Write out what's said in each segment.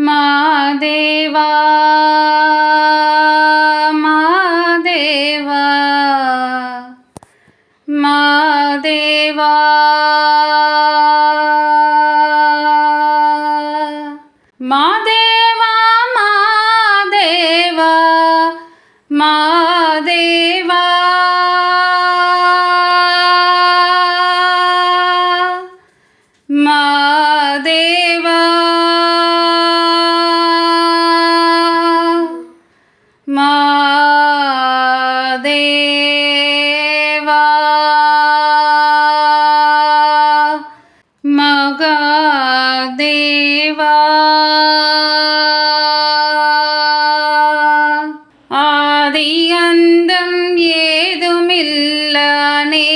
மாதேவா மாதேவா மாதேவா மாதேவா மாதேவா மாதேவா மாதேவா மாதேவா மகாதேவா ஆதியந்தம் ஏதுமில்லானே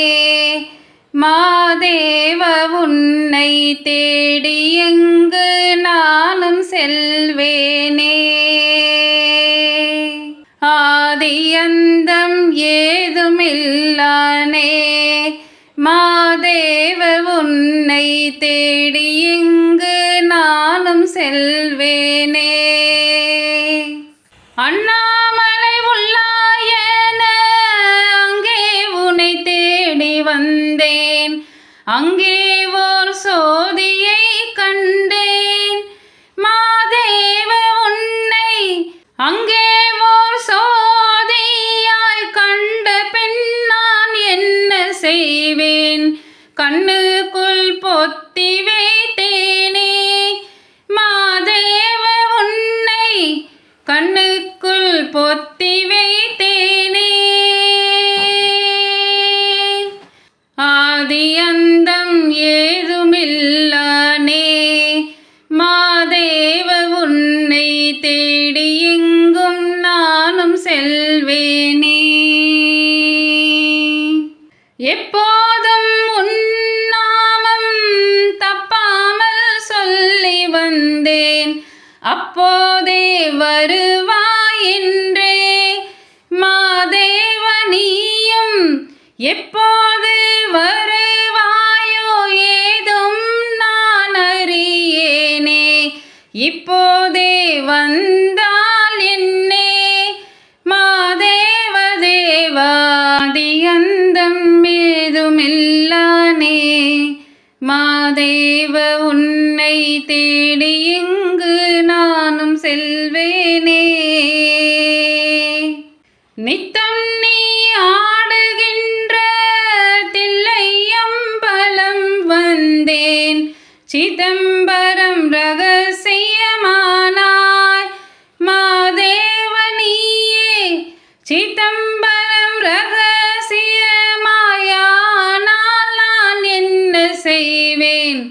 மாதேவ உன்னை தேடி எங்கு நானும் செல்வேனே. ஆதியந்தம் ஏதுமில்லானே மாதேவ உன்னை தேடி எங்கு நானும் செல்வேனே. அண்ணாமலை உள்ளாயன அங்கே உன்னை தேடி வந்தேன், அங்கே ஓர் சோதியை கண்டேன் மாதேவ உன்னை, அங்கே ஓர் சோதியாய் கண்ட பின் நான் என்ன செய்வேன், கண்ணுக்குள் பொத்தி வைத்தேனே மாதேவ உன்னை, கண்ணுக்குள் பொத்தி வைத்தேனே. ஆதியந்தம் ஏதுமில்லானே மாதேவ உன்னை தேடி எங்கும் நானும் செல்வேனே. எப்போதும் உன் நாமம் தப்பாமல் சொல்லி வந்தேன், அப்போதே வருவாய் என்றே மாதேவ நீயும் எப்போது வருவாயோ ஏதும் நான் அறியேனே. இப்போதே வந்தால் என்னே மாதேவ தேவா. ஆதியந்தம் ஏதுமில்லானே மாதேவ உன்னை தேடி எங்கு நானும் செல்வேனே. நித்தம் நீ ஆடுகின்ற தில்லையம்பலம் வந்தேன், சிதம்பரம் ரகசியமானாய் மாதேவ நீயே, சிதம்பரம் ரகசியமாயானால் நான் என்ன செய்வேன்,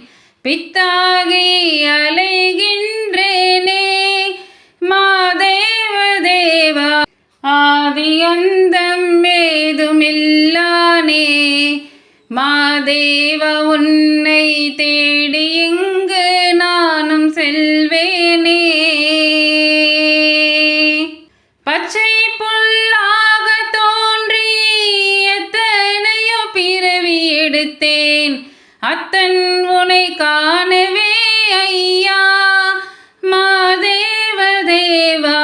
பித்தாகி அலைகின்றேனே மாதேவ தேவா. ஆதியந்தம் ஏதுமில்லானே மாதேவ உன்னை தேடி எங்கு நானும் செல்வேனே. பச்சை புல்லாக தோன்றி எத்தனையோ பிறவி எடுத்தேன், அத்தன் உனை காணவே ஐயா மாதேவ தேவா.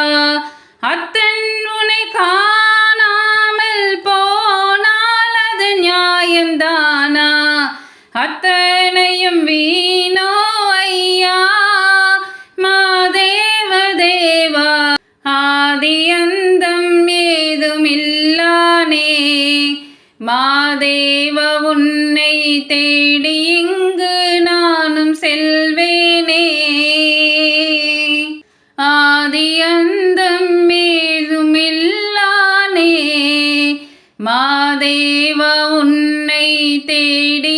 அத்தன் உனை காணாமல் போனால் அது நியாயம்தானா, அத்தனையும் வீணோ ஐயா மாதேவ தேவா. ஆதியந்தம் ஏதுமில்லானே மாதேவ உன்னை தேடி எங்கு நானும் செல்வேனே. ஆதியந்தம் ஏதுமில்லானே மாதேவ உன்னை தேடி